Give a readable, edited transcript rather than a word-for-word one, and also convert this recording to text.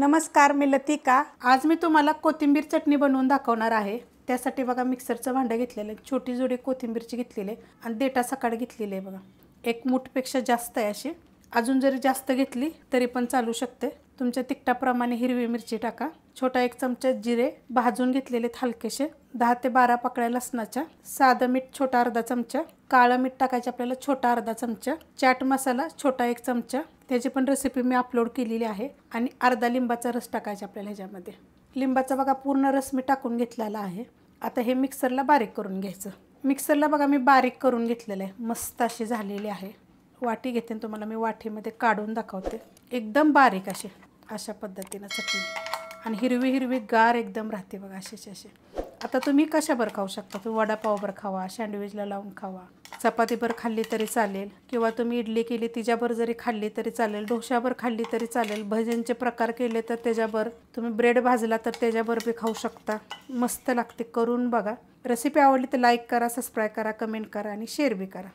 नमस्कार, मी लतिका। आज मी तुम्हाला कोथिंबीर चटणी बनवून दाखवणार आहे। त्यासाठी बघा मिक्सरचं भांडं घेतलेलं आहे, छोटी जोडी कोथिंबीरची घेतलेली आहे आणि देठा सकाळ घेतलेली आहे। बघा एक मूठपेक्षा जास्त आहे अशी, अजून जरी जास्त घेतली तरी पण चालू शकते। तुमच्या तिखटाप्रमाणे हिरवी मिरची टाका, छोटा 1 चमचा जिरे भाजून घेतलेले हलकेसे, 10 ते 12 पाकळ्या लसणाच्या, साधं मीठ छोटा अर्धा चमचा, काळं मीठ टाकायचं आपल्याला छोटा अर्धा चमचा, चाट मसाला छोटा 1 चमचा, त्याची पण रेसिपी मी अपलोड केलेली आहे, आणि अर्धा लिंबाचा रस टाकायचा आपल्याला ह्याच्यामध्ये। लिंबाचा बघा पूर्ण रस मी टाकून घेतलेला आहे। आता हे मिक्सरला बारीक करून घ्यायचं। मिक्सरला बघा मी बारीक करून घेतलेलं आहे, मस्त अशी झालेली आहे। वाटी घेते तुम्हाला मी वाटीमध्ये काढून दाखवते, एकदम बारीक अशी अशा पद्धतीने चटणी, आणि हिरवी हिरवी गार एकदम राहते बघा अशीच अशी। आता तुम्ही कशाबर खाऊ शकता, तुम्ही वडापावबर खावा, सँडविचला लावून खावा, चपातीबर खाल्ली तरी चालेल, किंवा तुम्ही इडली केली तिच्याबर जरी खाल्ली तरी चालेल, डोशाबर खाल्ली तरी चालेल, भज्यांचे प्रकार केले तर त्याच्याबर, तुम्ही ब्रेड भाजला तर त्याच्याबर बी खाऊ शकता। मस्त लागते, करून बघा। रेसिपी आवडली तर लाईक करा, सबस्क्राईब करा, कमेंट करा आणि शेअर बी करा।